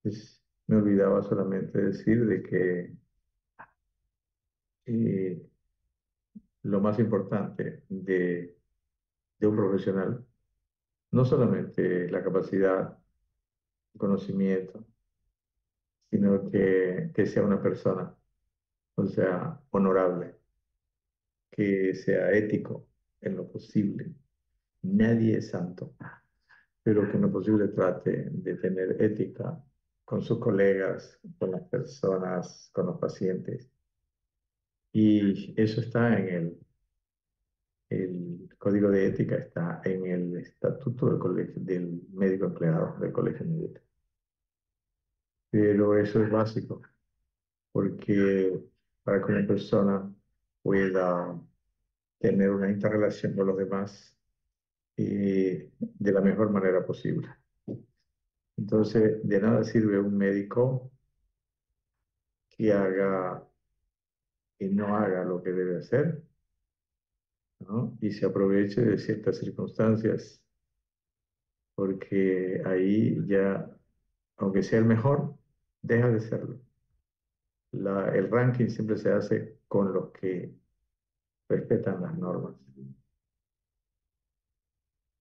Pues, me olvidaba solamente decir de que eh, lo más importante de un profesional no solamente es la capacidad, el conocimiento, sino que sea una persona, o sea, honorable, que sea ético en lo posible. Nadie es santo, pero que en lo posible trate de tener ética con sus colegas, con las personas, con los pacientes. Y eso está en el código de ética, está en el estatuto del colegio, del médico empleado del colegio médico. Pero eso es básico, porque para que una persona pueda tener una interrelación con los demás de la mejor manera posible. Entonces, de nada sirve un médico que haga, que no haga lo que debe hacer, ¿no? Y se aproveche de ciertas circunstancias, porque ahí ya, aunque sea el mejor, deja de serlo. El ranking siempre se hace con los que respetan las normas.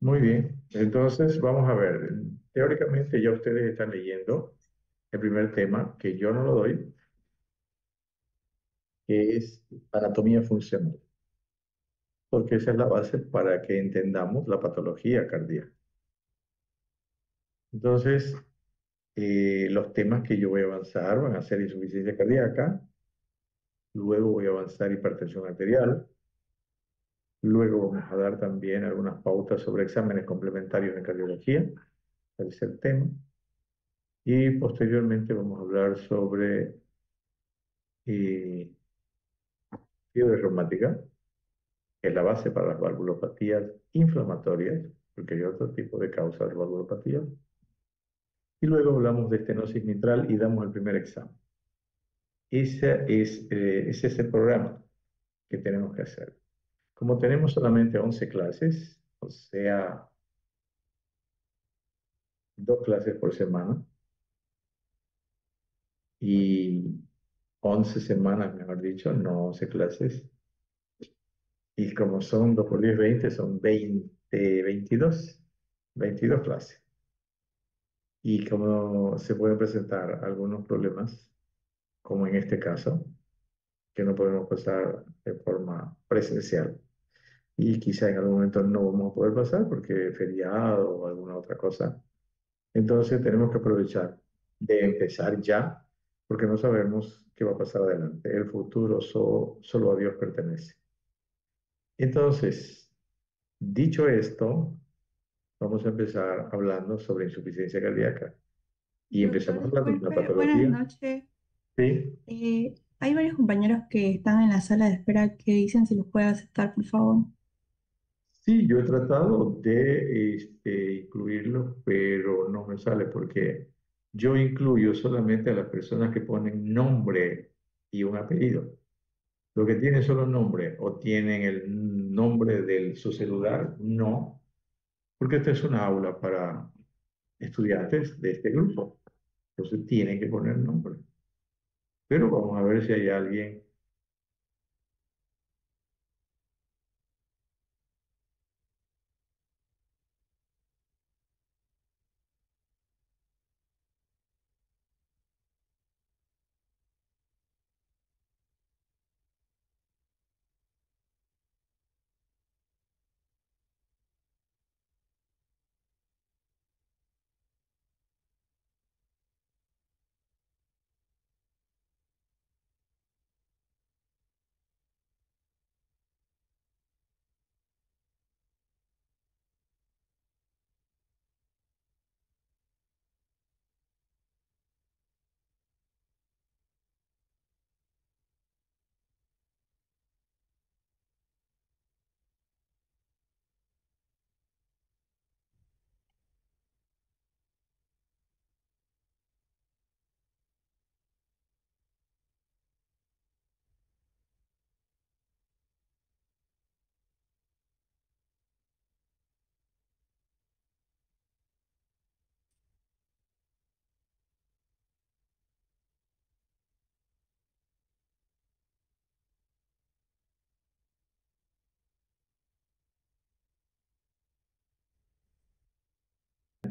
Muy bien, entonces vamos a ver. Teóricamente ya ustedes están leyendo el primer tema, que yo no lo doy, que es anatomía funcional, porque esa es la base para que entendamos la patología cardíaca. Entonces, los temas que yo voy a avanzar van a ser insuficiencia cardíaca, luego voy a avanzar hipertensión arterial, luego vamos a dar también algunas pautas sobre exámenes complementarios de cardiología, tercer tema, y posteriormente vamos a hablar sobre eh, fiebre reumática, que es la base para las valvulopatías inflamatorias, porque hay otro tipo de causas de valvulopatía. Y luego hablamos de estenosis mitral y damos el primer examen. Ese es el programa que tenemos que hacer. Como tenemos solamente 11 clases, o sea, 2 clases por semana y 11 semanas, mejor dicho, no 11 clases. Y como son 2 por 10 20 son 22 clases. Y como se pueden presentar algunos problemas, como en este caso, que no podemos pasar de forma presencial. Y quizá en algún momento no vamos a poder pasar porque feriado o alguna otra cosa. Entonces tenemos que aprovechar de empezar ya, porque no sabemos qué va a pasar adelante. El futuro solo a Dios pertenece. Entonces, dicho esto, vamos a empezar hablando sobre insuficiencia cardíaca. Y Doctor, empezamos hablando de la disculpe, buenas patología. noches. Sí, Hay varios compañeros que están en la sala de espera que dicen si los puede aceptar, por favor. sí, yo he tratado de incluirlo, pero no me sale porque yo incluyo solamente a las personas que ponen nombre y un apellido. Lo que tienen solo nombre o tienen el nombre de su celular, no, porque esta es una aula para estudiantes de este grupo. Entonces tienen que poner nombre. Pero vamos a ver si hay alguien.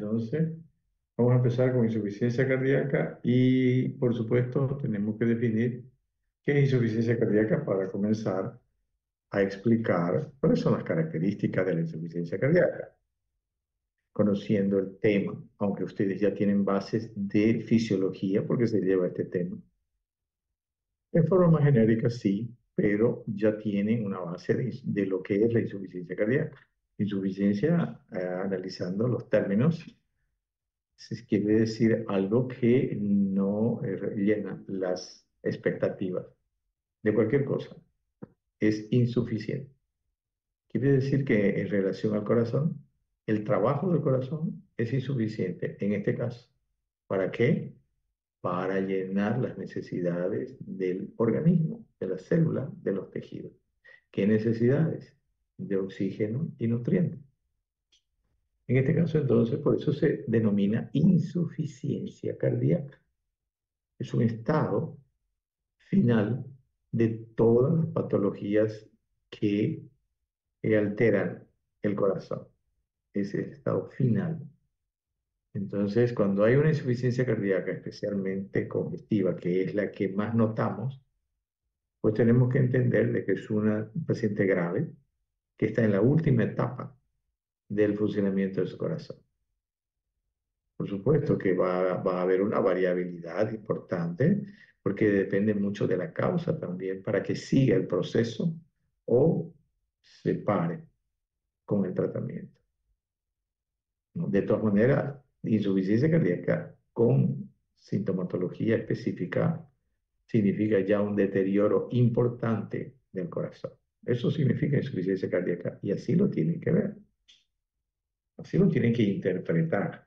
Entonces, vamos a empezar con insuficiencia cardíaca y, por supuesto, tenemos que definir qué es insuficiencia cardíaca para comenzar a explicar cuáles son las características de la insuficiencia cardíaca, conociendo el tema, aunque ustedes ya tienen bases de fisiología porque se lleva este tema. En forma más genérica, sí, pero ya tienen una base de lo que es la insuficiencia cardíaca. Insuficiencia, analizando los términos, quiere decir algo que no llena las expectativas de cualquier cosa. Es insuficiente. Quiere decir que en relación al corazón, el trabajo del corazón es insuficiente en este caso. ¿Para qué? Para llenar las necesidades del organismo, de las células, de los tejidos. ¿Qué necesidades? De oxígeno y nutrientes. En este caso, entonces, por eso se denomina insuficiencia cardíaca. Es un estado final de todas las patologías que alteran el corazón. Es el estado final. Entonces, cuando hay una insuficiencia cardíaca, especialmente congestiva, que es la que más notamos, pues tenemos que entender de que es un paciente grave que está en la última etapa del funcionamiento de su corazón. Por supuesto que va a haber una variabilidad importante porque depende mucho de la causa también para que siga el proceso o se pare con el tratamiento, ¿no? De todas maneras, insuficiencia cardíaca con sintomatología específica significa ya un deterioro importante del corazón. Eso significa insuficiencia cardíaca y así lo tienen que ver, así lo tienen que interpretar.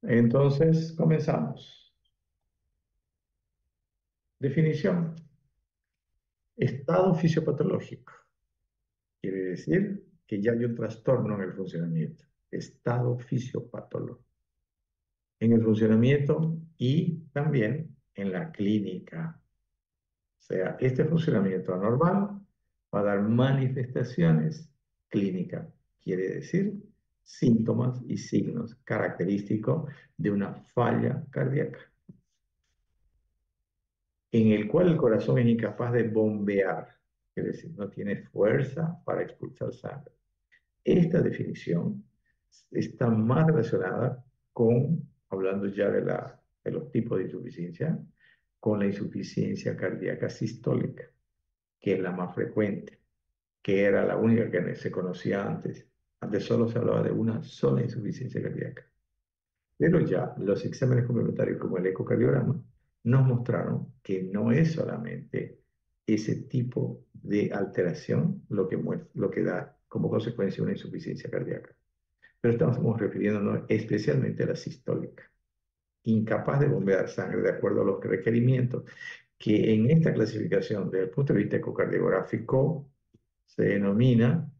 Entonces, comenzamos. Definición. Estado fisiopatológico. Quiere decir que ya hay un trastorno en el funcionamiento. Estado fisiopatológico. En el funcionamiento y también en la clínica. O sea, este funcionamiento anormal va a dar manifestaciones clínicas. Quiere decir síntomas y signos característicos de una falla cardíaca, en el cual el corazón es incapaz de bombear, es decir, no tiene fuerza para expulsar sangre. Esta definición está más relacionada con, hablando ya de los tipos de insuficiencia, con la insuficiencia cardíaca sistólica, que es la más frecuente, que era la única que se conocía antes. Antes solo se hablaba de una sola insuficiencia cardíaca. Pero ya los exámenes complementarios como el ecocardiograma nos mostraron que no es solamente ese tipo de alteración lo que da como consecuencia una insuficiencia cardíaca. Pero estamos refiriéndonos especialmente a la sistólica, incapaz de bombear sangre de acuerdo a los requerimientos que en esta clasificación desde el punto de vista ecocardiográfico se denomina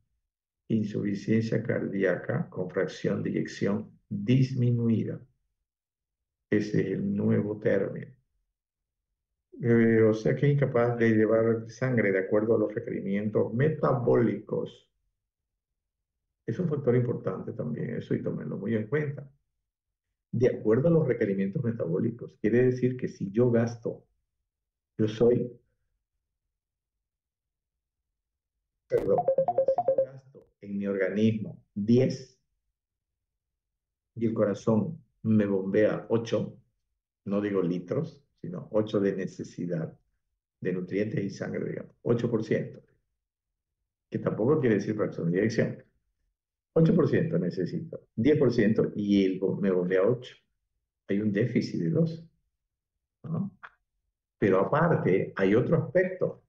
insuficiencia cardíaca con fracción de eyección disminuida. Ese es el nuevo término. O sea que es incapaz de llevar sangre de acuerdo a los requerimientos metabólicos. Es un factor importante también, eso y tómenlo muy en cuenta. De acuerdo a los requerimientos metabólicos, quiere decir que si yo gasto, yo soy, perdón, si yo gasto en mi organismo 10 y el corazón me bombea 8, no digo litros, sino 8 de necesidad de nutrientes y sangre, digamos, 8%, que tampoco quiere decir fracción de eyección. 8% necesito, 10% y me bombea 8. Hay un déficit de 2, ¿no? Pero aparte, hay otro aspecto.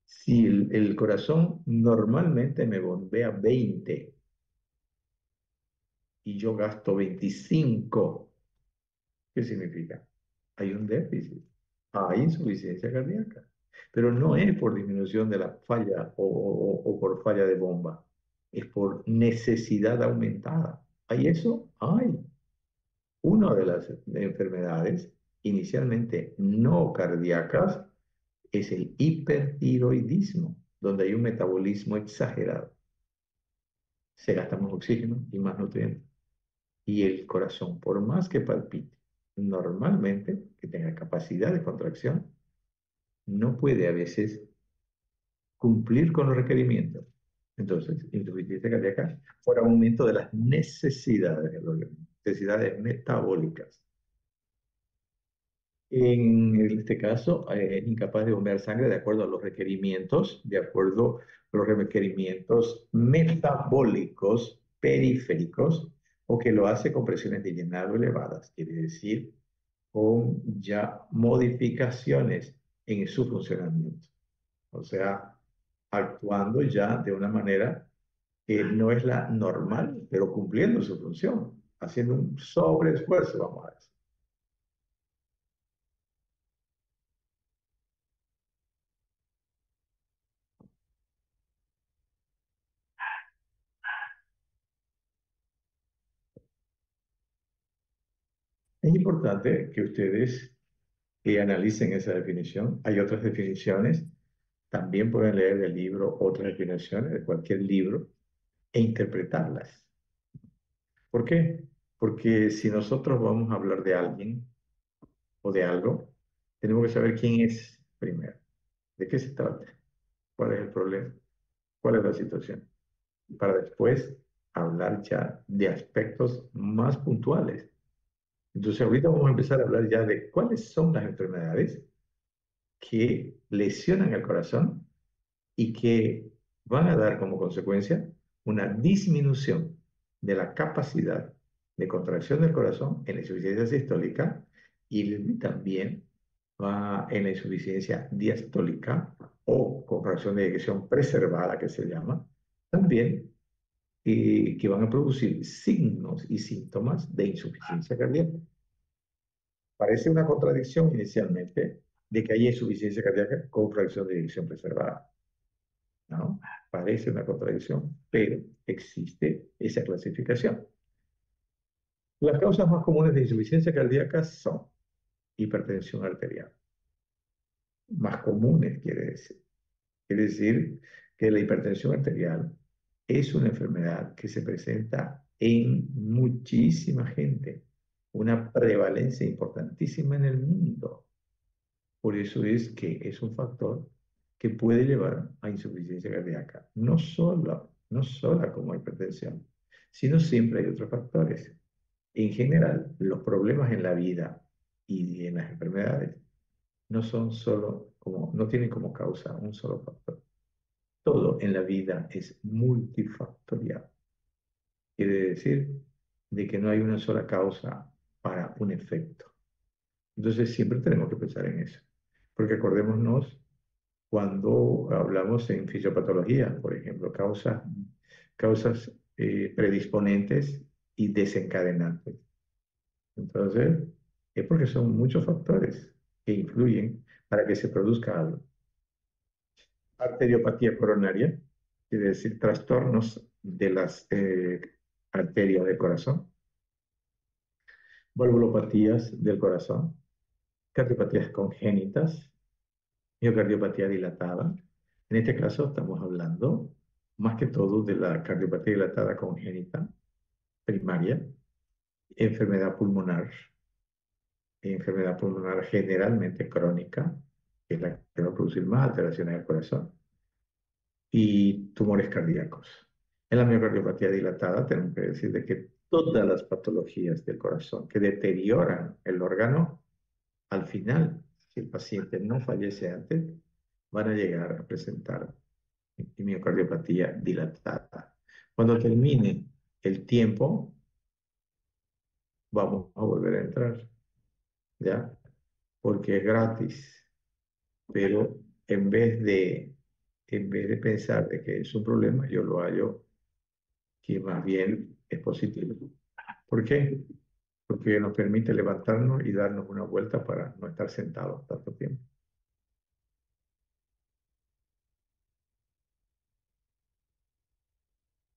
Si el corazón normalmente me bombea 20 y yo gasto 25. ¿Qué significa? Hay un déficit, hay insuficiencia cardíaca, pero no es por disminución de la falla o por falla de bomba, es por necesidad aumentada. ¿Hay eso? Hay. Una de las enfermedades inicialmente no cardíacas es el hipertiroidismo, donde hay un metabolismo exagerado. Se gasta más oxígeno y más nutrientes. Y el corazón, por más que palpite, normalmente, que tenga capacidad de contracción, no puede a veces cumplir con los requerimientos. Entonces, insuficiencia cardíaca por aumento de las necesidades del organismo, necesidades metabólicas. En este caso, es incapaz de bombear sangre de acuerdo a los requerimientos, de acuerdo a los requerimientos metabólicos periféricos, o que lo hace con presiones de llenado elevadas, quiere decir, con ya modificaciones en su funcionamiento. O sea, actuando ya de una manera que no es la normal, pero cumpliendo su función, haciendo un sobreesfuerzo, vamos a decir. Es importante que ustedes analicen esa definición. Hay otras definiciones. También pueden leer del libro otras definiciones de cualquier libro e interpretarlas. ¿Por qué? Porque si nosotros vamos a hablar de alguien o de algo, tenemos que saber quién es primero, de qué se trata, cuál es el problema, cuál es la situación, para después hablar ya de aspectos más puntuales. Entonces, ahorita vamos a empezar a hablar ya de cuáles son las enfermedades que lesionan el corazón y que van a dar como consecuencia una disminución de la capacidad de contracción del corazón en la insuficiencia sistólica y también va en la insuficiencia diastólica o contracción de eyección preservada que se llama, también que van a producir signos y síntomas de insuficiencia cardíaca. Parece una contradicción inicialmente de que hay insuficiencia cardíaca con fracción de eyección preservada, ¿no? Parece una contradicción, pero existe esa clasificación. Las causas más comunes de insuficiencia cardíaca son hipertensión arterial. Más comunes quiere decir. Quiere decir que la hipertensión arterial es una enfermedad que se presenta en muchísima gente, una prevalencia importantísima en el mundo. Por eso es que es un factor que puede llevar a insuficiencia cardíaca, no sola como hipertensión, sino siempre hay otros factores. En general, los problemas en la vida y en las enfermedades no son solo como, no tienen como causa un solo factor. Todo en la vida es multifactorial. Quiere decir de que no hay una sola causa para un efecto. Entonces siempre tenemos que pensar en eso. Porque acordémonos cuando hablamos en fisiopatología, por ejemplo, causas predisponentes y desencadenantes. Entonces, es porque son muchos factores que influyen para que se produzca algo. Arteriopatía coronaria, quiere decir trastornos de las arterias del corazón, valvulopatías del corazón, cardiopatías congénitas, miocardiopatía dilatada. En este caso estamos hablando más que todo de la cardiopatía dilatada congénita primaria, enfermedad enfermedad pulmonar generalmente crónica, que es la que va a producir más alteraciones del corazón, y tumores cardíacos. En la miocardiopatía dilatada tenemos que decir de que todas las patologías del corazón que deterioran el órgano, al final, si el paciente no fallece antes, van a llegar a presentar miocardiopatía dilatada. Cuando termine el tiempo, vamos a volver a entrar, ¿ya? Porque es gratis, pero en vez de pensar de que es un problema, yo lo hallo que más bien es positivo. ¿Por qué? Porque nos permite levantarnos y darnos una vuelta para no estar sentados tanto tiempo.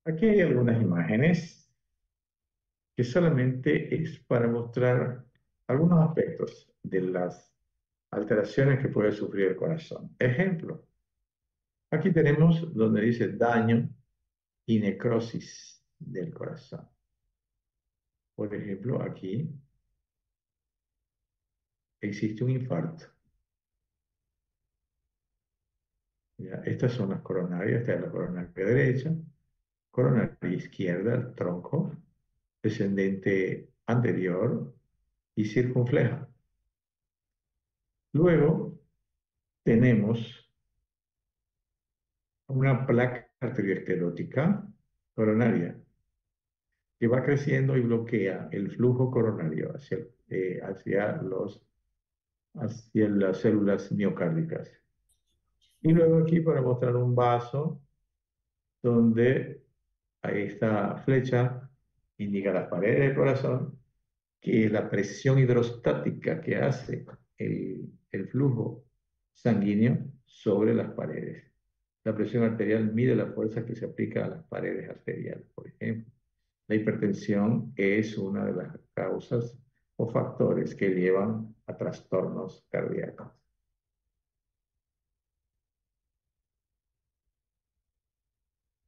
Aquí hay algunas imágenes que solamente es para mostrar algunos aspectos de las alteraciones que puede sufrir el corazón. Ejemplo, aquí tenemos donde dice daño y necrosis del corazón. Por ejemplo, aquí existe un infarto. ¿Ya? Estas son las coronarias, esta es la coronaria derecha, coronaria izquierda, el tronco, descendente anterior y circunfleja. Luego tenemos una placa arteriosclerótica coronaria que va creciendo y bloquea el flujo coronario hacia las células miocárdicas. Y luego aquí para mostrar un vaso donde esta flecha indica las paredes del corazón, que es la presión hidrostática que hace el flujo sanguíneo sobre las paredes. La presión arterial mide la fuerza que se aplica a las paredes arteriales, por ejemplo. La hipertensión es una de las causas o factores que llevan a trastornos cardíacos.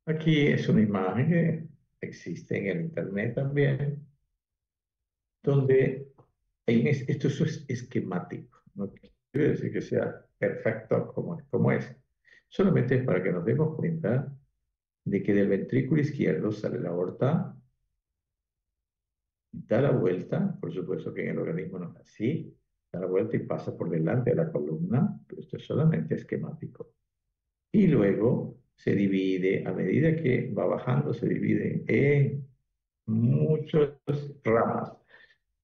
Aquí es una imagen que existe en el internet también, donde esto es esquemático, no quiere decir que sea perfecto como es, solamente es para que nos demos cuenta de que del ventrículo izquierdo sale la aorta, da la vuelta, por supuesto que en el organismo no es así, da la vuelta y pasa por delante de la columna, pero esto es solamente esquemático. Y luego se divide, a medida que va bajando, se divide en muchas ramas,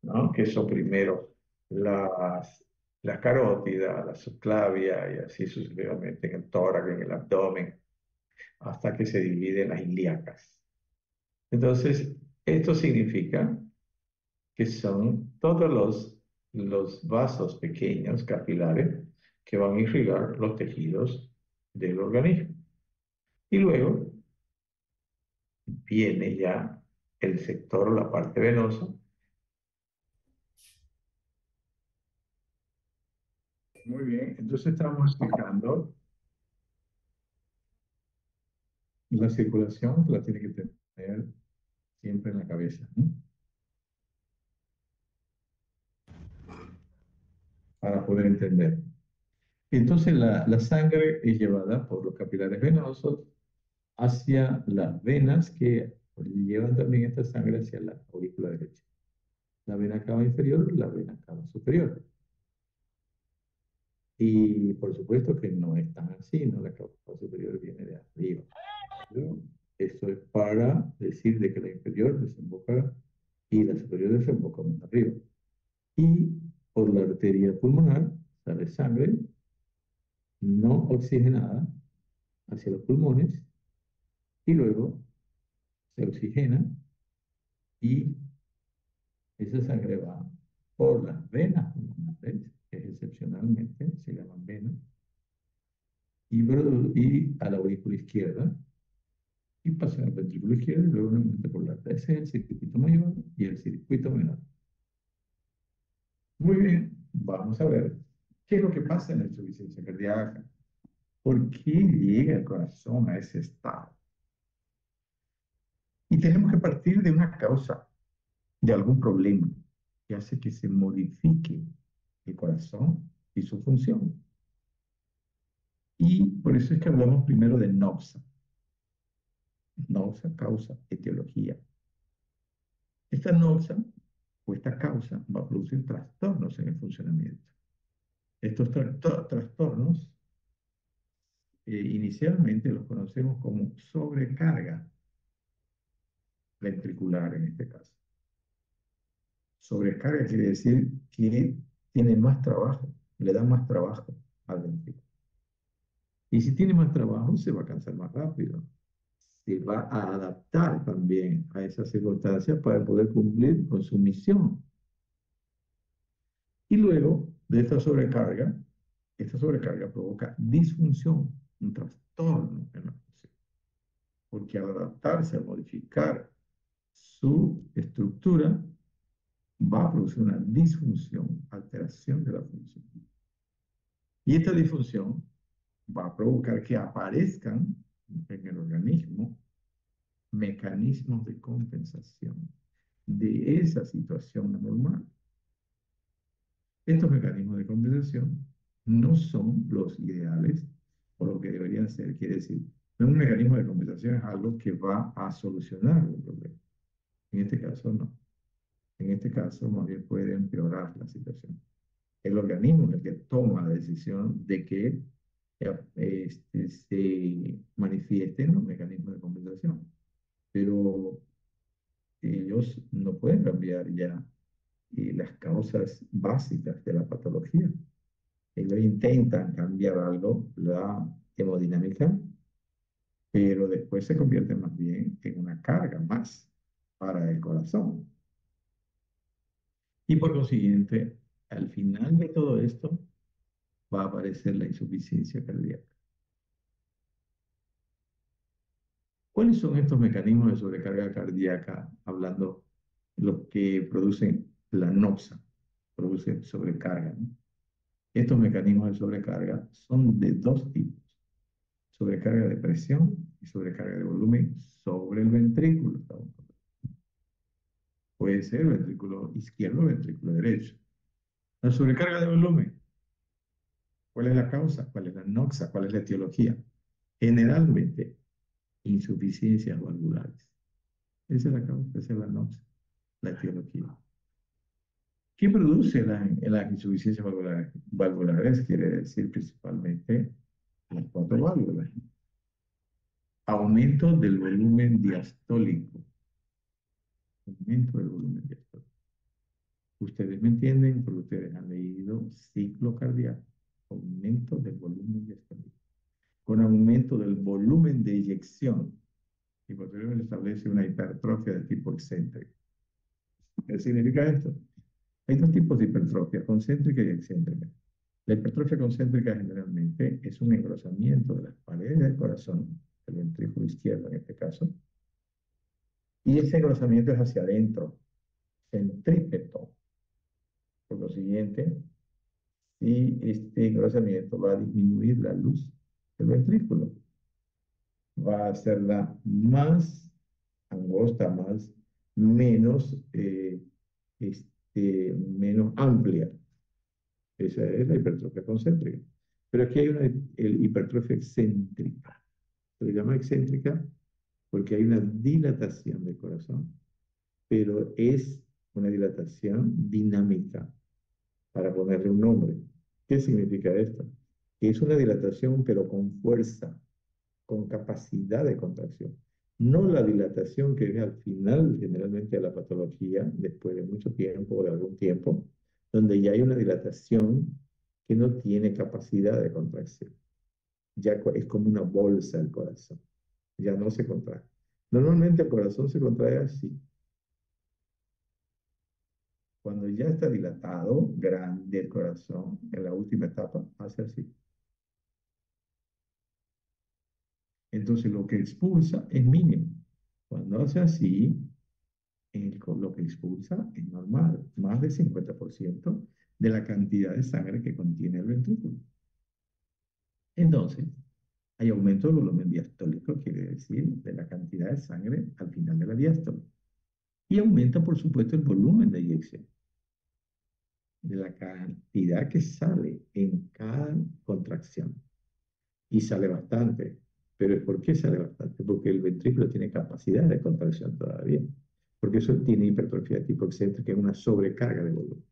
¿no? Que son primero las, las carótidas, la subclavia y así sucesivamente en el tórax, en el abdomen, hasta que se divide en las ilíacas. Entonces, esto significa que son todos los vasos pequeños, capilares, que van a irrigar los tejidos del organismo. Y luego viene ya el sector o la parte venosa. Muy bien, entonces estamos explicando la circulación, que la tiene que tener siempre en la cabeza, ¿no? Para poder entender. Entonces la sangre es llevada por los capilares venosos hacia las venas que llevan también esta sangre hacia la aurícula derecha. La vena cava inferior, la vena cava superior. Y por supuesto que no es tan así, ¿no? La cava superior viene de arriba. Pero esto es para decir de que la inferior desemboca y la superior desemboca más arriba. Y por la arteria pulmonar sale sangre no oxigenada hacia los pulmones y luego se oxigena y esa sangre va por las venas pulmonares, que excepcionalmente se llaman venas, y a la aurícula izquierda y pasa al ventrículo izquierdo y luego nuevamente por la arteria. Ese es el circuito mayor y el circuito menor. Muy bien, vamos a ver qué es lo que pasa en la insuficiencia cardíaca. ¿Por qué llega el corazón a ese estado? Y tenemos que partir de una causa, de algún problema que hace que se modifique el corazón y su función. Y por eso es que hablamos primero de noxa. Noxa, causa, etiología. Esta noxa o esta causa va a producir trastornos en el funcionamiento. Estos trastornos inicialmente los conocemos como sobrecarga ventricular en este caso. Sobrecarga quiere decir que tiene más trabajo, le da más trabajo al ventrículo. Y si tiene más trabajo, se va a cansar más rápido. se va a adaptar también a esas circunstancias para poder cumplir con su misión. Y luego de esta sobrecarga provoca disfunción, un trastorno en la función, porque al adaptarse, a modificar su estructura, va a producir una disfunción, alteración de la función. Y esta disfunción va a provocar que aparezcan en el organismo mecanismos de compensación de esa situación anormal. Estos mecanismos de compensación no son los ideales o lo que deberían ser. Quiere decir, no es un mecanismo de compensación, es algo que va a solucionar el problema. En este caso, no. En este caso, más bien puede empeorar la situación. El organismo es el que toma la decisión de que se manifiesten los mecanismos de compensación. Pero ellos no pueden cambiar ya las causas básicas de la patología. Ellos intentan cambiar algo, la hemodinámica, pero después se convierte más bien en una carga más para el corazón. Y por consiguiente, al final de todo esto, va a aparecer la insuficiencia cardíaca. ¿Cuáles son estos mecanismos de sobrecarga cardíaca? Hablando los que producen la noxa, producen sobrecarga, ¿no? Estos mecanismos de sobrecarga son de dos tipos: sobrecarga de presión y sobrecarga de volumen sobre el ventrículo. Puede ser el ventrículo izquierdo o el ventrículo derecho. La sobrecarga de volumen, ¿cuál es la causa? ¿Cuál es la noxa? ¿Cuál es la etiología? Generalmente, insuficiencias valvulares. Esa es la causa, esa es la noxa, la etiología. ¿Qué produce las insuficiencias valvulares? Valvulares quiere decir principalmente las cuatro válvulas. Aumento del volumen diastólico. Aumento del volumen diastólico. Ustedes me entienden porque ustedes han leído ciclo cardíaco. Aumento del volumen diastólico. Con aumento del volumen de eyección. Y posteriormente establece una hipertrofia de tipo excéntrico. ¿Qué significa esto? Hay dos tipos de hipertrofia, concéntrica y excéntrica. La hipertrofia concéntrica generalmente es un engrosamiento de las paredes del corazón, el ventrículo izquierdo en este caso, y ese engrosamiento es hacia adentro, centrípeto. Por lo siguiente, si este engrosamiento va a disminuir la luz del ventrículo, va a hacerla más angosta, menos amplia. Esa es la hipertrofia concéntrica. Pero aquí hay una hipertrofia excéntrica. Se le llama excéntrica porque hay una dilatación del corazón, pero es una dilatación dinámica, para ponerle un nombre. ¿Qué significa esto? Que es una dilatación, pero con fuerza, con capacidad de contracción. No la dilatación que es al final, generalmente, de la patología, después de mucho tiempo o de algún tiempo, donde ya hay una dilatación que no tiene capacidad de contracción. Ya es como una bolsa el corazón, ya no se contrae. Normalmente el corazón se contrae así. Cuando ya está dilatado, grande el corazón, en la última etapa, hace así. Entonces lo que expulsa es mínimo. Cuando hace así, lo que expulsa es normal, más del 50% de la cantidad de sangre que contiene el ventrículo. Entonces, hay aumento del volumen diastólico, quiere decir, de la cantidad de sangre al final de la diástole. Y aumenta, por supuesto, el volumen de eyección, de la cantidad que sale en cada contracción. Y sale bastante. Pero ¿por qué sale bastante? Porque el ventrículo tiene capacidad de contracción todavía. Porque eso tiene hipertrofia de tipo excéntrica, que es una sobrecarga de volumen.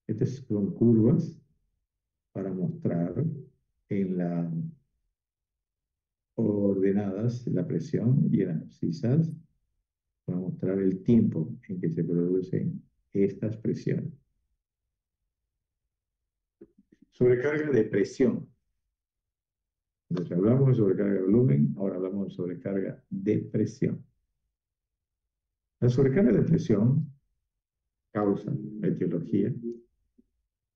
Estas son curvas para mostrar en las ordenadas la presión y en las abscisas para mostrar el tiempo en que se producen estas presiones. Sobrecarga de presión. Entonces hablamos de sobrecarga de volumen, ahora hablamos de sobrecarga de presión. La sobrecarga de presión causa etiología,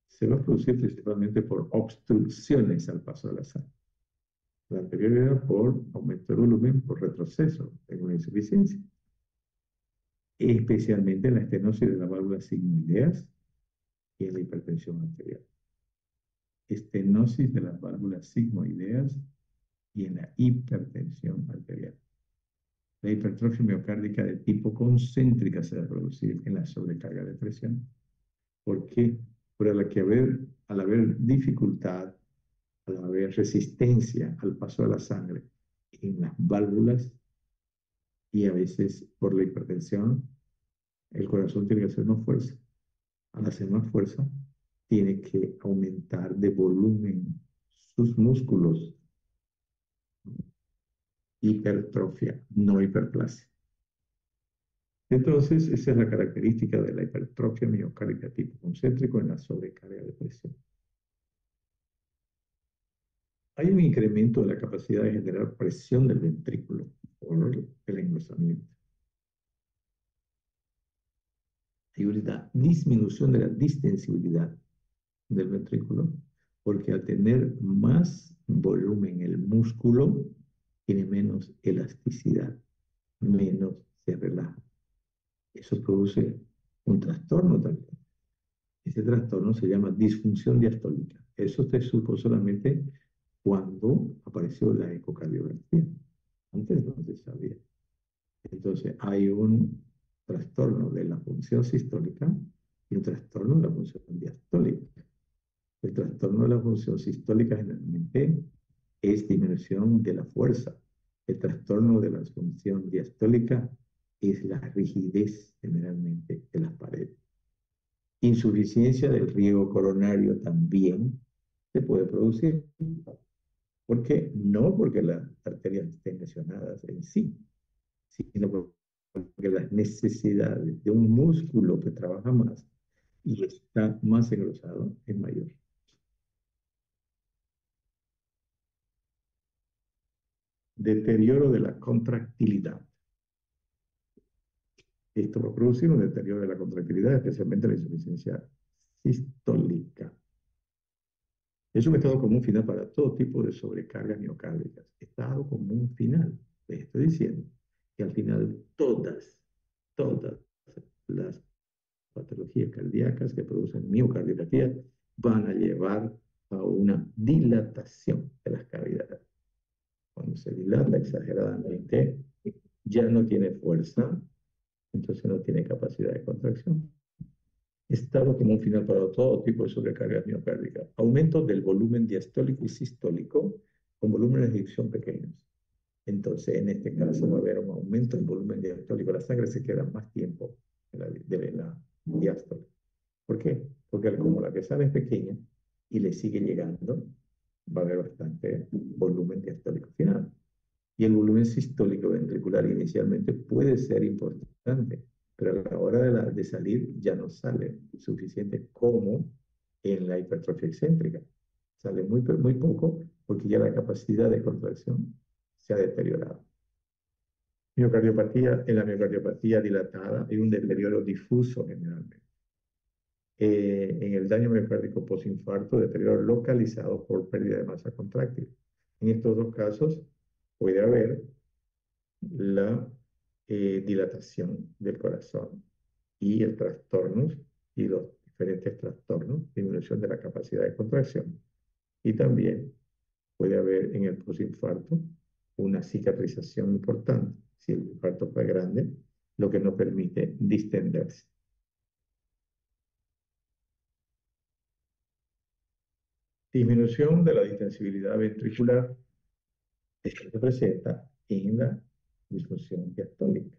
se va a producir principalmente por obstrucciones al paso de la sangre. La anterior era por aumento de volumen, por retroceso en una insuficiencia, especialmente en la estenosis de las válvulas sigmoideas y en la hipertensión arterial. Estenosis de las válvulas sigmoideas y en la hipertensión arterial. La hipertrofia miocárdica de tipo concéntrica se va a producir en la sobrecarga de presión. ¿Por qué? Por al haber dificultad, al haber resistencia al paso de la sangre en las válvulas y a veces por la hipertensión, el corazón tiene que hacer más fuerza. Al hacer más fuerza, tiene que aumentar de volumen sus músculos. Hipertrofia, no hiperplasia. Entonces, esa es la característica de la hipertrofia miocárdica tipo concéntrico en la sobrecarga de presión. Hay un incremento de la capacidad de generar presión del ventrículo por el engrosamiento. Hay una disminución de la distensibilidad del ventrículo porque al tener más volumen el músculo tiene menos elasticidad, menos se relaja. Eso produce un trastorno también. Ese trastorno se llama disfunción diastólica. Eso se supo solamente cuando apareció la ecocardiografía. Antes no se sabía. Entonces hay un trastorno de la función sistólica y un trastorno de la función diastólica. El trastorno de la función sistólica generalmente es disminución de la fuerza. El trastorno de la función diastólica es la rigidez generalmente de las paredes. Insuficiencia del riego coronario también se puede producir. ¿Por qué? No porque las arterias estén lesionadas en sí, sino porque las necesidades de un músculo que trabaja más y está más engrosado es mayor. Deterioro de la contractilidad. Esto va a producir un deterioro de la contractilidad, especialmente la insuficiencia sistólica. Es un estado común final para todo tipo de sobrecargas miocárdicas. Estado común final. Les estoy diciendo que al final todas las patologías cardíacas que producen miocardiopatía van a llevar a una dilatación de las cavidades. Cuando se dilata exageradamente, ya no tiene fuerza, entonces no tiene capacidad de contracción. Estado común final para todo tipo de sobrecargas miocárdicas. Aumento del volumen diastólico y sistólico con volúmenes de eyección pequeños. Entonces, en este caso va a haber un aumento del volumen diastólico. La sangre se queda más tiempo de la diástole. ¿Por qué? Porque como la que sale es pequeña y le sigue llegando, va a haber bastante volumen diastólico final. Y el volumen sistólico ventricular inicialmente puede ser importante, pero a la hora de salir ya no sale suficiente como en la hipertrofia excéntrica. Sale muy poco porque ya la capacidad de contracción se ha deteriorado. Miocardiopatía, en la miocardiopatía dilatada hay un deterioro difuso generalmente. En el daño miocárdico postinfarto, deterioro localizado por pérdida de masa contráctil. En estos dos casos puede haber la dilatación del corazón y el trastorno y los diferentes trastornos, disminución de la capacidad de contracción. Y también puede haber en el postinfarto una cicatrización importante. Si el infarto fue grande, lo que no permite distenderse. Disminución de la distensibilidad ventricular. Esto se presenta en la disfunción diastólica,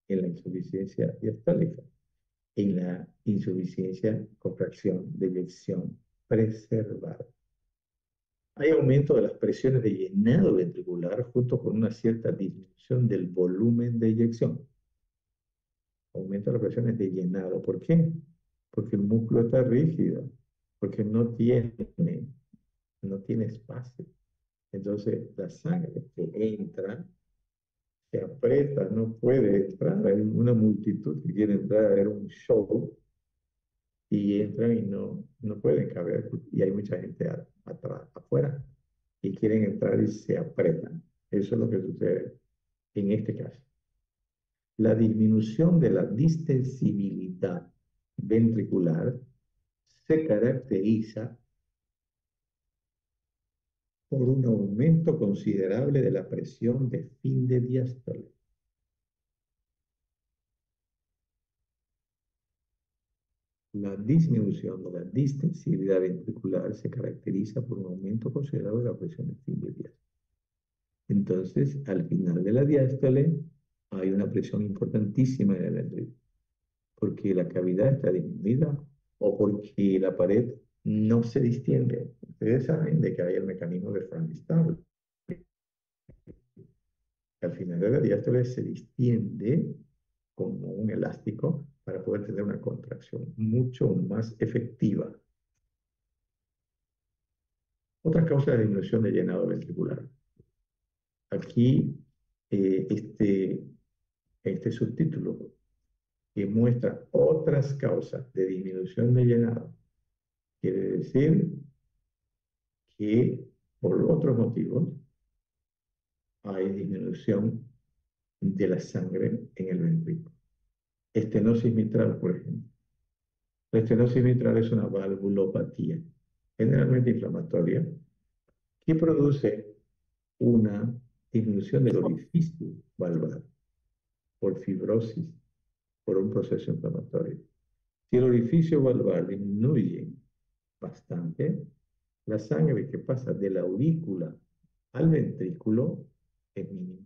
en la insuficiencia diastólica, en la insuficiencia contracción de eyección preservada. Hay aumento de las presiones de llenado ventricular junto con una cierta disminución del volumen de eyección. Aumento de las presiones de llenado. ¿Por qué? Porque el músculo está rígido, porque no tiene espacio. Entonces, la sangre que entra, se aprieta, no puede entrar. Hay una multitud que quiere entrar a ver un show y entran y no pueden caber. Y hay mucha gente atrás, afuera, y quieren entrar y se apretan. Eso es lo que sucede en este caso. La disminución de la distensibilidad ventricular se caracteriza por un aumento considerable de la presión de fin de diástole. La disminución de la distensibilidad ventricular se caracteriza por un aumento considerable de la presión de fin de diástole. Entonces, al final de la diástole hay una presión importantísima en el ventrículo, porque la cavidad está disminuida o porque la pared no se distiende. Ustedes saben de que hay el mecanismo de Frank Starling. Al final de la diástole se distiende como un elástico para poder tener una contracción mucho más efectiva. Otra causa de disminución de llenado ventricular. Aquí este subtítulo que muestra otras causas de disminución de llenado. Quiere decir que por otros motivos hay disminución de la sangre en el ventrículo. Estenosis mitral, por ejemplo. La estenosis mitral es una valvulopatía, generalmente inflamatoria, que produce una disminución del orificio valvar por fibrosis, por un proceso inflamatorio. Si el orificio valvar disminuye bastante, la sangre que pasa de la aurícula al ventrículo es mínima.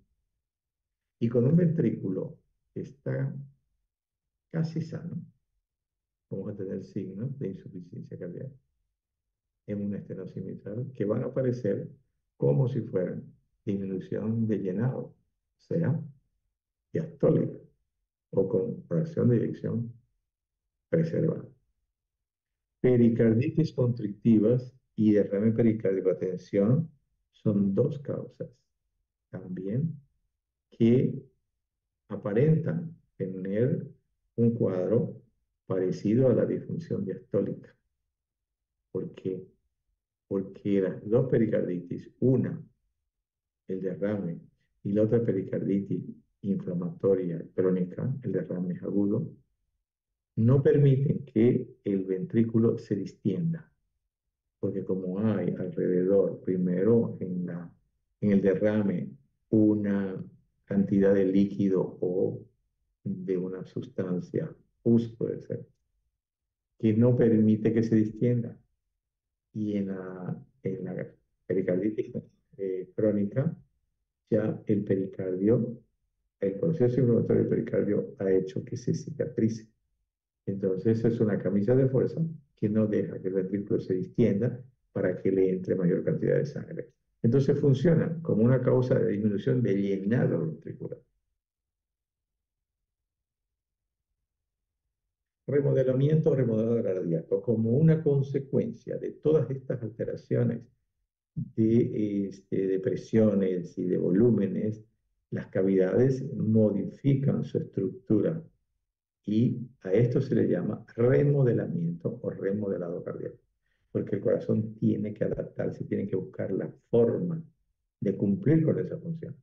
Y con un ventrículo que está casi sano, vamos a tener signos de insuficiencia cardíaca en una estenosis mitral que van a aparecer como si fueran disminución de llenado, o sea, diastólica o con fracción de eyección preservada. Pericarditis constrictivas y derrame pericárdico a tensión son dos causas también que aparentan tener un cuadro parecido a la disfunción diastólica. ¿Por qué? Porque las dos pericarditis, una, el derrame, y la otra pericarditis inflamatoria crónica, el derrame agudo, no permiten que el ventrículo se distienda, porque como hay alrededor, primero en el derrame, una cantidad de líquido o de una sustancia, pus puede ser, que no permite que se distienda. Y en la pericarditis crónica, ya el pericardio, el proceso inflamatorio del pericardio ha hecho que se cicatrice. Entonces es una camisa de fuerza que no deja que el ventrículo se distienda para que le entre mayor cantidad de sangre. Entonces funciona como una causa de disminución de llenado ventricular. Remodelamiento o remodelado cardíaco, como una consecuencia de todas estas alteraciones de presiones y de volúmenes, las cavidades modifican su estructura y a esto se le llama remodelamiento o remodelado cardíaco, porque el corazón tiene que adaptarse, tiene que buscar la forma de cumplir con esa función.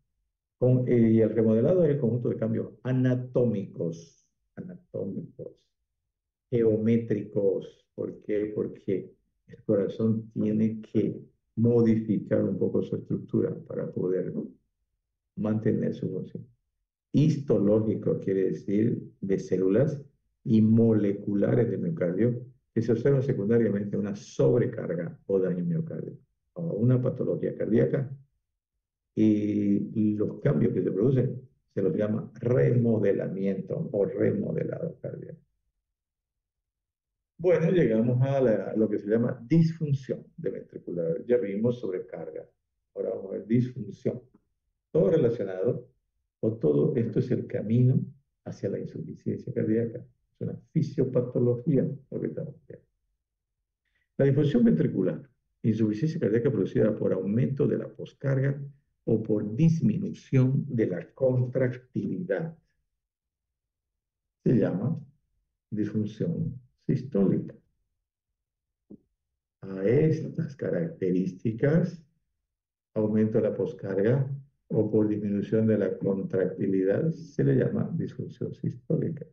Y el remodelado es el conjunto de cambios anatómicos, geométricos. ¿Por qué? Porque el corazón tiene que modificar un poco su estructura para poder mantener su función. Histológico quiere decir de células y moleculares de miocardio que se observa secundariamente una sobrecarga o daño miocárdico o una patología cardíaca y los cambios que se producen se los llama remodelamiento o remodelado cardíaco. Bueno, llegamos a lo que se llama disfunción de ventricular. Ya vimos sobrecarga. Ahora vamos a ver disfunción. Todo relacionado, o todo esto es el camino hacia la insuficiencia cardíaca. Es una fisiopatología lo que estamos viendo. La disfunción ventricular. Insuficiencia cardíaca producida por aumento de la poscarga o por disminución de la contractilidad. Se llama disfunción sistólica. A estas características, aumento de la poscarga o por disminución de la contractilidad, se le llama disfunción sistólica.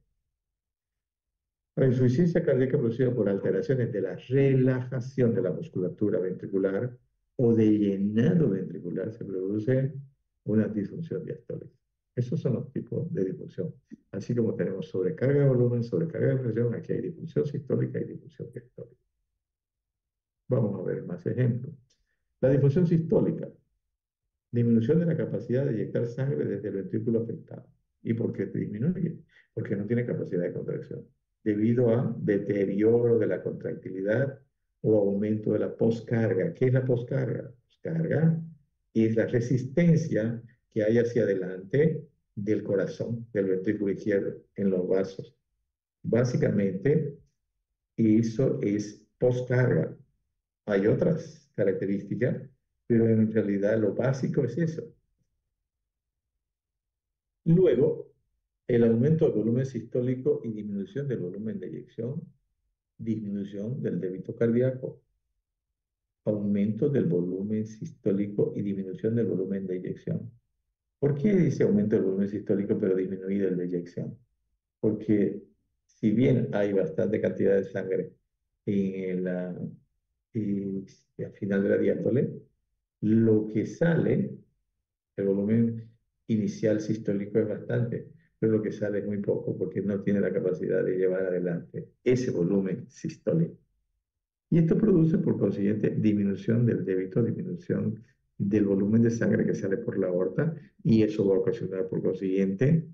La insuficiencia cardíaca producida por alteraciones de la relajación de la musculatura ventricular o de llenado ventricular se produce una disfunción diastólica. Esos son los tipos de disfunción. Así como tenemos sobrecarga de volumen, sobrecarga de presión, aquí hay disfunción sistólica y disfunción diastólica. Vamos a ver más ejemplos. La disfunción sistólica, disminución de la capacidad de inyectar sangre desde el ventrículo afectado. ¿Y por qué disminuye? Porque no tiene capacidad de contracción, debido a deterioro de la contractilidad o aumento de la poscarga. ¿Qué es la poscarga? Poscarga es la resistencia que hay hacia adelante del corazón, del ventrículo izquierdo, en los vasos. Básicamente, eso es poscarga. Hay otras características, pero en realidad lo básico es eso. Luego, el aumento del volumen sistólico y disminución del volumen de eyección, disminución del débito cardíaco, aumento del volumen sistólico y disminución del volumen de eyección. ¿Por qué dice aumento del volumen sistólico pero disminuido el de eyección? Porque si bien hay bastante cantidad de sangre en al final de la diástole, lo que sale, el volumen inicial sistólico es bastante, pero lo que sale es muy poco porque no tiene la capacidad de llevar adelante ese volumen sistólico. Y esto produce, por consiguiente, disminución del débito, disminución del volumen de sangre que sale por la aorta, y eso va a ocasionar, por consiguiente,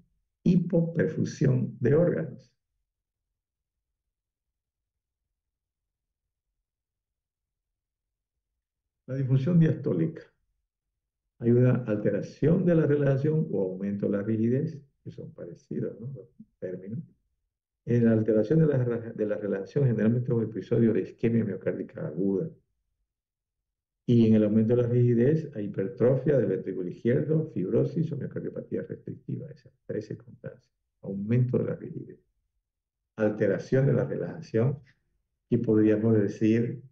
hipoperfusión de órganos. La disfunción diastólica. Hay una alteración de la relajación o aumento de la rigidez, que son parecidos, ¿no? Los términos. En la alteración de la relajación, generalmente es un episodio de isquemia miocárdica aguda. Y en el aumento de la rigidez, hay hipertrofia del ventrículo izquierdo, fibrosis o miocardiopatía restrictiva. Esas tres circunstancias. Aumento de la rigidez. Alteración de la relajación, y podríamos decir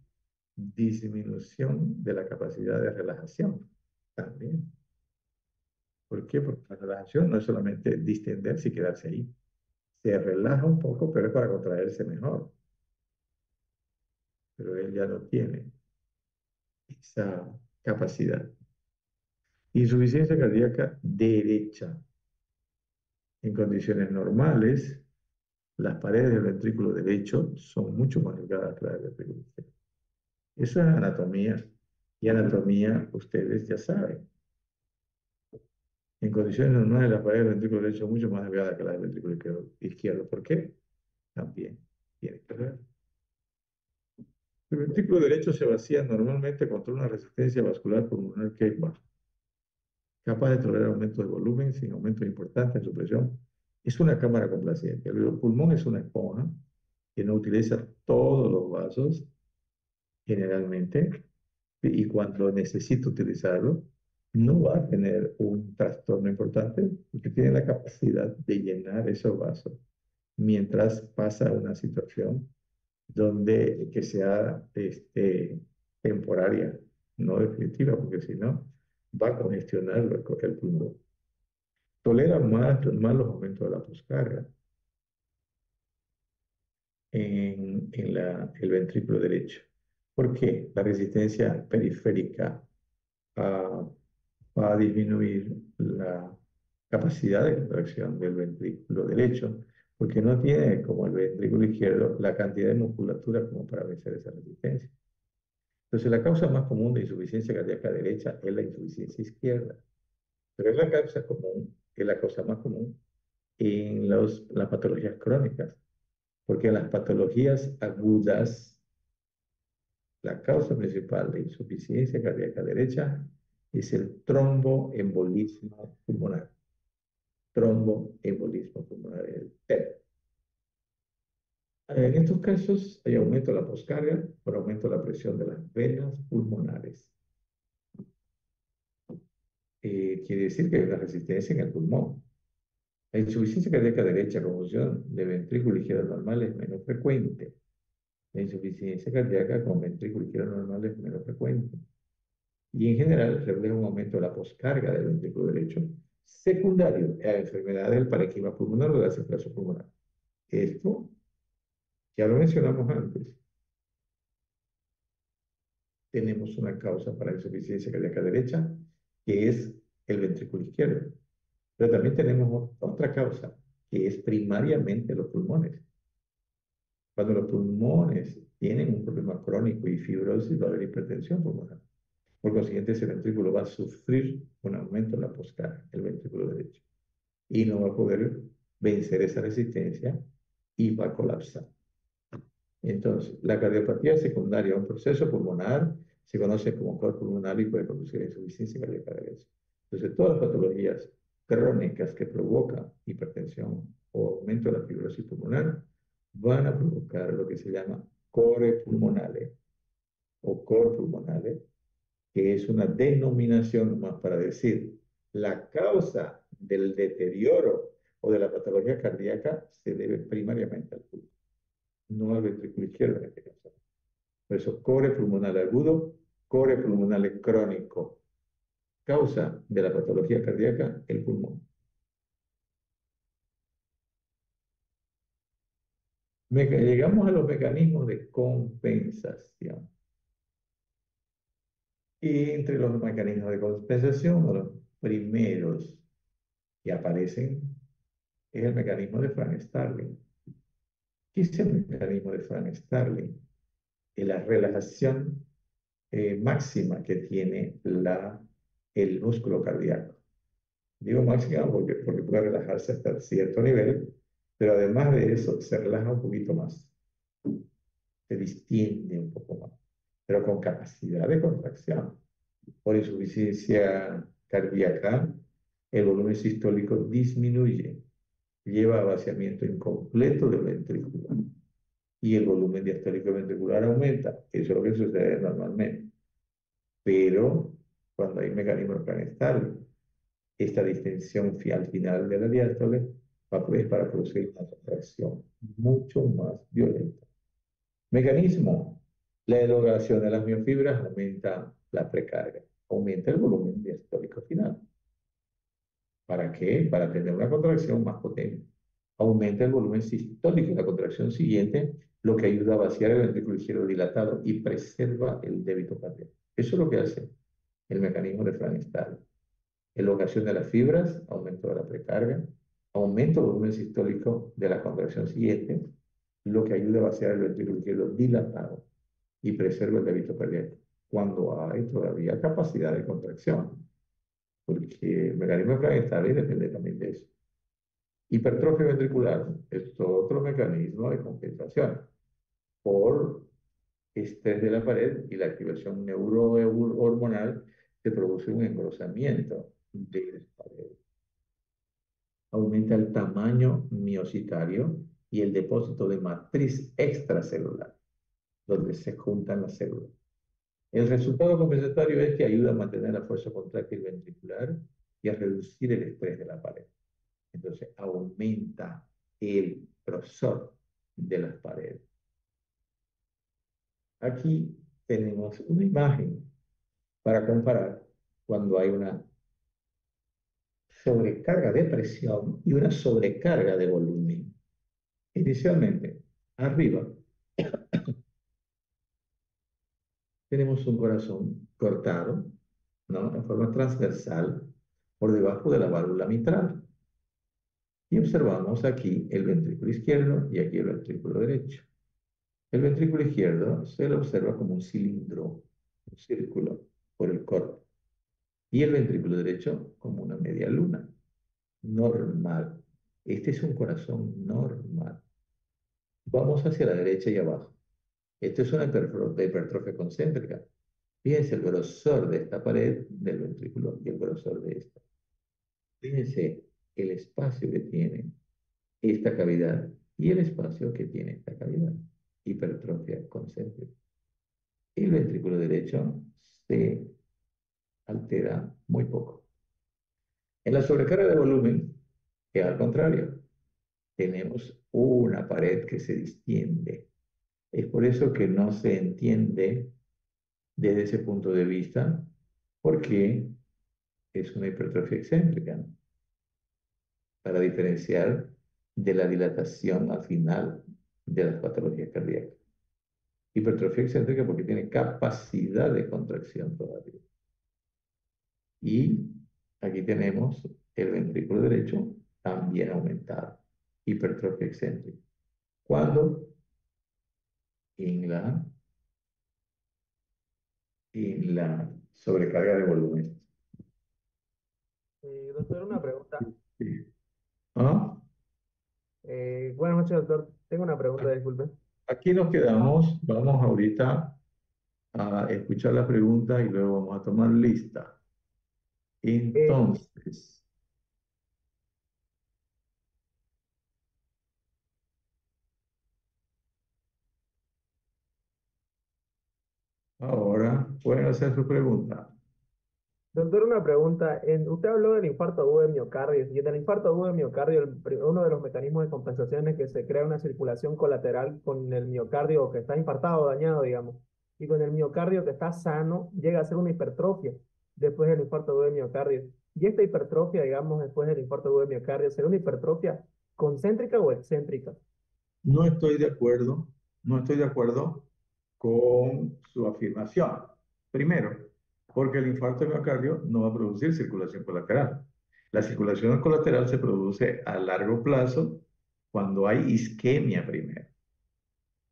disminución de la capacidad de relajación también. ¿Por qué? Porque la relajación no es solamente distenderse y quedarse ahí. Se relaja un poco, pero es para contraerse mejor. Pero él ya no tiene esa capacidad. Insuficiencia cardíaca derecha. En condiciones normales, las paredes del ventrículo derecho son mucho más delgadas que las del ventrículo izquierdo. Eso es anatomía. Y anatomía, ustedes ya saben. En condiciones normales, las paredes del ventrículo derecho son mucho más delgadas que las del ventrículo izquierdo. ¿Por qué? También tiene que ver. El ventrículo derecho se vacía normalmente contra una resistencia vascular pulmonar que es baja, capaz de tolerar aumento de volumen sin aumentos importantes en su presión. Es una cámara complaciente. El pulmón es una esponja que no utiliza todos los vasos generalmente, y cuando necesita utilizarlo, no va a tener un trastorno importante porque tiene la capacidad de llenar esos vasos mientras pasa una situación donde que sea temporaria, no definitiva, porque si no, va a congestionar el pulmón. Tolera más los aumentos de la poscarga el ventrículo derecho. ¿Por qué? La resistencia periférica ah, va a disminuir la capacidad de contracción del ventrículo derecho, porque no tiene, como el ventrículo izquierdo, la cantidad de musculatura como para vencer esa resistencia. Entonces, la causa más común de insuficiencia cardíaca derecha es la insuficiencia izquierda, pero es la causa común, es la causa más común en las patologías crónicas, porque en las patologías agudas, la causa principal de insuficiencia cardíaca derecha es el tromboembolismo pulmonar. Tromboembolismo pulmonar, el TEP. En estos casos hay aumento de la poscarga por aumento de la presión de las venas pulmonares. Quiere decir que hay una resistencia en el pulmón. La insuficiencia cardíaca derecha con función de ventrículo izquierdo normal es menos frecuente. La insuficiencia cardíaca con ventrículo izquierdo normal es menos frecuente. Y en general refleja un aumento de la poscarga del ventrículo derecho, secundario a enfermedades del parénquima pulmonar o de la circulación pulmonar. Esto ya lo mencionamos antes. Tenemos una causa para la insuficiencia cardíaca derecha, que es el ventrículo izquierdo. Pero también tenemos otra causa, que es primariamente los pulmones. Cuando los pulmones tienen un problema crónico y fibrosis, va a haber hipertensión pulmonar. Por consiguiente, ese ventrículo va a sufrir un aumento en la poscarga, el ventrículo derecho, y no va a poder vencer esa resistencia y va a colapsar. Entonces, la cardiopatía secundaria a un proceso pulmonar se conoce como cor pulmonar y puede conducir a insuficiencia cardíaca derecha. Entonces, todas las patologías crónicas que provocan hipertensión o aumento de la fibrosis pulmonar van a provocar lo que se llama core pulmonale o cor pulmonale, que es una denominación más para decir la causa del deterioro o de la patología cardíaca se debe primariamente al pulmón, no al ventrículo izquierdo en este caso. Por eso, core pulmonar agudo, core pulmonar crónico, causa de la patología cardíaca, el pulmón. Llegamos a los mecanismos de compensación. Y entre los mecanismos de compensación, uno de los primeros que aparecen es el mecanismo de Frank Starling. ¿Qué es el mecanismo de Frank Starling? Es la relajación máxima que tiene el músculo cardíaco. Digo máxima porque puede relajarse hasta cierto nivel, pero además de eso se relaja un poquito más, se distiende un poco más, pero con capacidad de contracción. Por insuficiencia cardíaca, el volumen sistólico disminuye, lleva a vaciamiento incompleto del ventrículo y el volumen diastólico ventricular aumenta. Eso es lo que sucede normalmente. Pero cuando hay mecanismos planetarios, esta distensión al final de la diástole es para producir una contracción mucho más violenta. Mecanismo. La elongación de las miofibras aumenta la precarga, aumenta el volumen diastólico final. ¿Para qué? Para tener una contracción más potente. Aumenta el volumen sistólico en la contracción siguiente, lo que ayuda a vaciar el ventrículo izquierdo dilatado y preserva el débito cardíaco. Eso es lo que hace el mecanismo de Frankenstein. Elongación de las fibras, aumento de la precarga, aumento del volumen sistólico de la contracción siguiente, lo que ayuda a vaciar el ventrículo izquierdo dilatado y preserva el débito cardíaco cuando hay todavía capacidad de contracción, porque el mecanismo de Frankenstein depende también de eso. Hipertrofia ventricular es otro mecanismo de compensación por estrés de la pared y la activación neurohormonal se produce un engrosamiento de las paredes. Aumenta el tamaño miocitario y el depósito de matriz extracelular, donde se juntan las células. El resultado compensatorio es que ayuda a mantener la fuerza contráctil ventricular y a reducir el estrés de la pared. Entonces, aumenta el grosor de las paredes. Aquí tenemos una imagen para comparar cuando hay una sobrecarga de presión y una sobrecarga de volumen. Inicialmente, arriba tenemos un corazón cortado, ¿no? En forma transversal por debajo de la válvula mitral. Y observamos aquí el ventrículo izquierdo y aquí el ventrículo derecho. El ventrículo izquierdo se lo observa como un cilindro, un círculo por el corte. Y el ventrículo derecho como una media luna, normal. Este es un corazón normal. Vamos hacia la derecha y abajo. Esto es una hipertrofia concéntrica. Fíjense el grosor de esta pared del ventrículo y el grosor de esta. Fíjense el espacio que tiene esta cavidad y el espacio que tiene esta cavidad, hipertrofia concéntrica. El ventrículo derecho se altera muy poco. En la sobrecarga de volumen, que al contrario, tenemos una pared que se distiende. Es por eso que no se entiende desde ese punto de vista, porque es una hipertrofia excéntrica, ¿no? Para diferenciar de la dilatación al final de las patologías cardíacas. Hipertrofia excéntrica porque tiene capacidad de contracción todavía. Y aquí tenemos el ventrículo derecho también aumentado, hipertrofia excéntrica. Cuando en la sobrecarga de volumen. Doctor, una pregunta. Sí. ¿Ah? Buenas noches, doctor. Tengo una pregunta, disculpe. Aquí nos quedamos, vamos ahorita a escuchar la pregunta y luego vamos a tomar lista. Eh, Entonces, ahora pueden hacer su pregunta. Doctor, una pregunta. Usted habló del infarto agudo de miocardio y en el infarto agudo de miocardio, uno de los mecanismos de compensación es que se crea una circulación colateral con el miocardio que está infartado o dañado, digamos, y con el miocardio que está sano llega a ser una hipertrofia después del infarto agudo de miocardio. Y esta hipertrofia, digamos, después del infarto agudo de miocardio, ¿será una hipertrofia concéntrica o excéntrica? No estoy de acuerdo, no estoy de acuerdo con su afirmación. Primero, porque el infarto de miocardio no va a producir circulación colateral. La circulación colateral se produce a largo plazo cuando hay isquemia primero,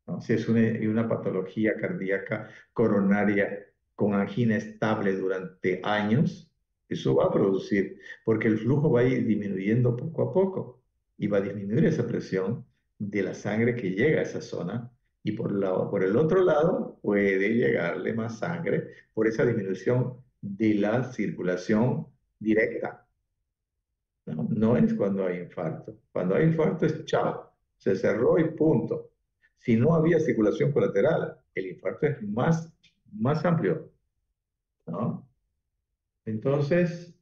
¿no? Si es una patología cardíaca coronaria con angina estable durante años, eso va a producir, porque el flujo va a ir disminuyendo poco a poco y va a disminuir esa presión de la sangre que llega a esa zona y por el otro lado puede llegarle más sangre por esa disminución de la circulación directa. No, no es cuando hay infarto. Cuando hay infarto es chao, se cerró y punto. Si no había circulación colateral, el infarto es más amplio, ¿no? Entonces,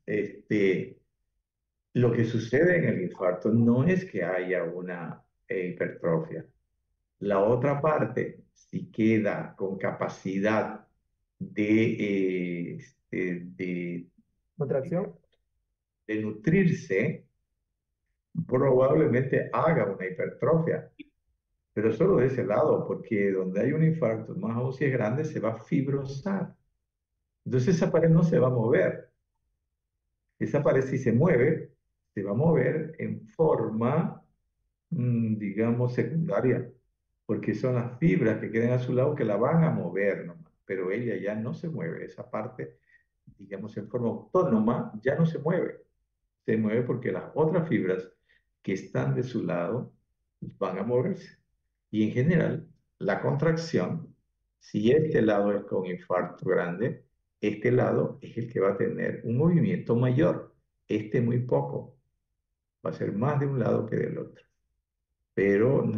lo que sucede en el infarto no es que haya una hipertrofia. La otra parte, si queda con capacidad de, ¿Contracción? de nutrirse, probablemente haga una hipertrofia, pero solo de ese lado, porque donde hay un infarto, más aún si es grande, se va a fibrosar. Entonces esa pared no se va a mover. Esa pared si se mueve, se va a mover en forma, digamos, secundaria, porque son las fibras que quedan a su lado que la van a mover nomás, pero ella ya no se mueve. Esa parte, digamos, en forma autónoma, ya no se mueve porque las otras fibras que están de su lado van a moverse. Y en general, la contracción, si este lado es con infarto grande, este lado es el que va a tener un movimiento mayor. Este muy poco. Va a ser más de un lado que del otro. Pero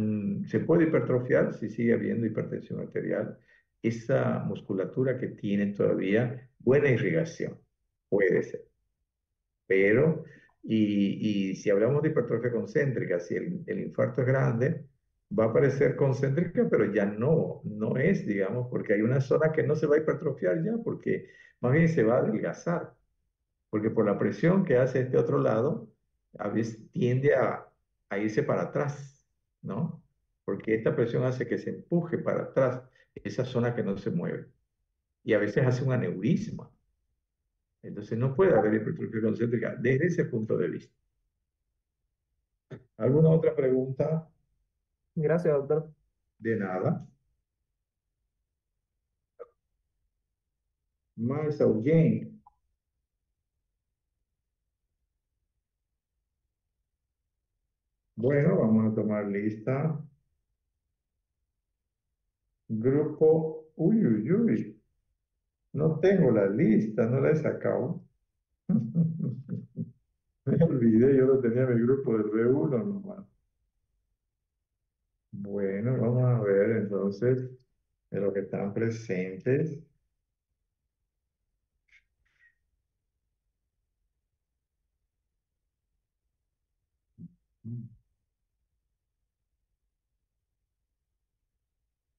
se puede hipertrofiar si sigue habiendo hipertensión arterial. Esa musculatura que tiene todavía buena irrigación. Puede ser. Pero, y si hablamos de hipertrofia concéntrica, si el infarto es grande, va a parecer concéntrica, pero ya no es, digamos, porque hay una zona que no se va a hipertrofiar ya, porque más bien se va a adelgazar, porque por la presión que hace este otro lado, a veces tiende a irse para atrás, ¿no? Porque esta presión hace que se empuje para atrás esa zona que no se mueve. Y a veces hace un aneurisma. Entonces no puede haber hipertrofia concéntrica desde ese punto de vista. ¿Alguna otra pregunta? Gracias, doctor. De nada. Marcia o Jane. Bueno, vamos a tomar lista. Grupo. Uy, uy, uy. No tengo la lista, no la he sacado. Me olvidé, yo lo tenía en mi grupo de R1 nomás. Bueno, vamos a ver entonces de los que están presentes.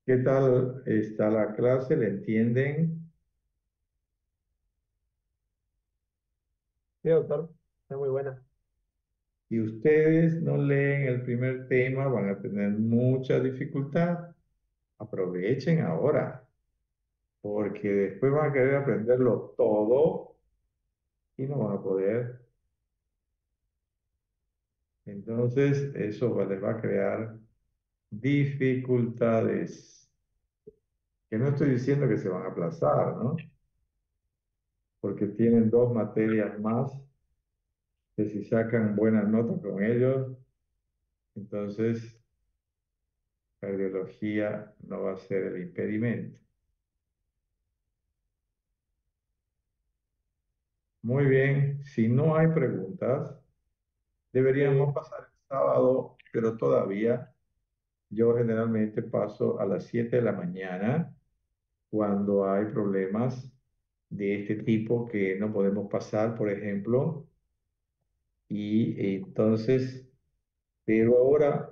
¿Qué tal está la clase? ¿Le entienden? Sí, doctor, es muy buena. Si ustedes no leen el primer tema, van a tener mucha dificultad. Aprovechen ahora, porque después van a querer aprenderlo todo y no van a poder. Entonces, les va a crear dificultades. Que no estoy diciendo que se van a aplazar, ¿no? Porque tienen dos materias más que si sacan buenas notas con ellos, entonces cardiología no va a ser el impedimento. Muy bien, si no hay preguntas, deberíamos Eh, pasar el sábado, pero todavía yo generalmente paso a las 7 de la mañana cuando hay problemas de este tipo que no podemos pasar, por ejemplo, y entonces, pero ahora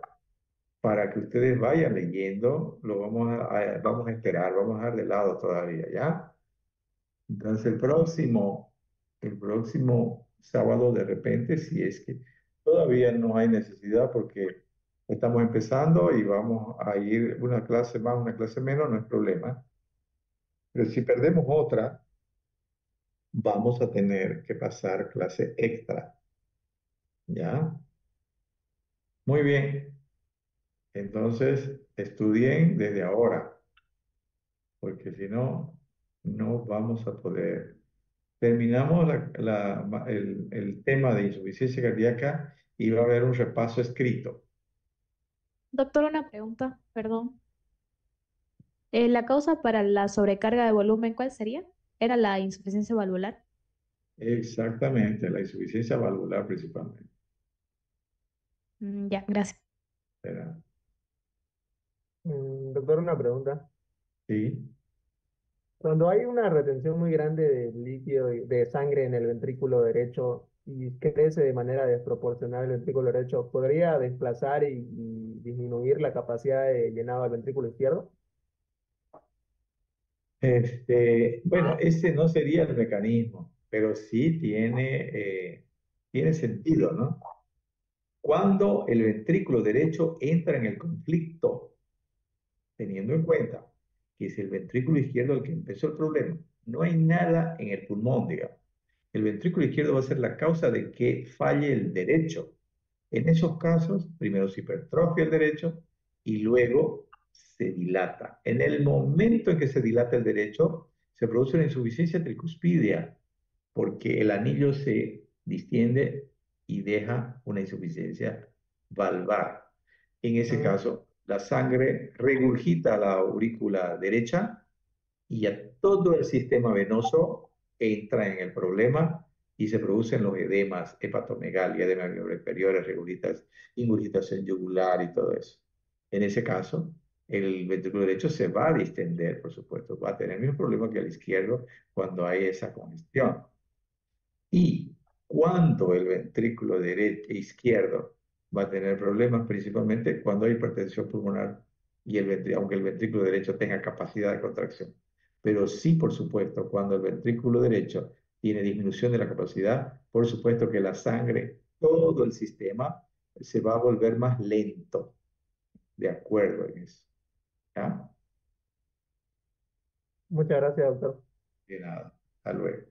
para que ustedes vayan leyendo, vamos a esperar, vamos a dejar de lado todavía, ¿ya? Entonces el próximo sábado de repente, si es que todavía no hay necesidad porque estamos empezando y vamos a ir una clase más, una clase menos, no es problema. Pero si perdemos otra, vamos a tener que pasar clase extra, ¿ya? Muy bien, entonces estudien desde ahora, porque si no, no vamos a poder. Terminamos el tema de insuficiencia cardíaca y va a haber un repaso escrito. Doctor, una pregunta, perdón. ¿La causa para la sobrecarga de volumen cuál sería? ¿Era la insuficiencia valvular? Exactamente, la insuficiencia valvular principalmente. Ya, gracias. ¿Verdad? doctor, una pregunta. Sí. Cuando hay una retención muy grande de líquido y de sangre en el ventrículo derecho y crece de manera desproporcional el ventrículo derecho, ¿podría desplazar y disminuir la capacidad de llenado del ventrículo izquierdo? Bueno, ese no sería el mecanismo, pero sí tiene sentido, ¿no? Cuando el ventrículo derecho entra en el conflicto, teniendo en cuenta que es el ventrículo izquierdo el que empezó el problema, no hay nada en el pulmón, digamos. El ventrículo izquierdo va a ser la causa de que falle el derecho. En esos casos, primero se hipertrofia el derecho y luego se dilata. En el momento en que se dilata el derecho, se produce una insuficiencia tricuspidia, porque el anillo se distiende y deja una insuficiencia valvar. En ese Ah, caso, la sangre regurgita a la aurícula derecha y a todo el sistema venoso entra en el problema y se producen los edemas, hepatomegalia, edema inferiores, ingurgitación yugular y todo eso. En ese caso, el ventrículo derecho se va a distender, por supuesto, va a tener el mismo problema que el izquierdo cuando hay esa congestión. Y cuando el ventrículo derecho e izquierdo va a tener problemas, principalmente cuando hay hipertensión pulmonar y aunque el ventrículo derecho tenga capacidad de contracción. Pero sí, por supuesto, cuando el ventrículo derecho tiene disminución de la capacidad, por supuesto que la sangre, todo el sistema se va a volver más lento, de acuerdo en eso. ¿Ya? muchas gracias, doctor. De nada. Hasta luego.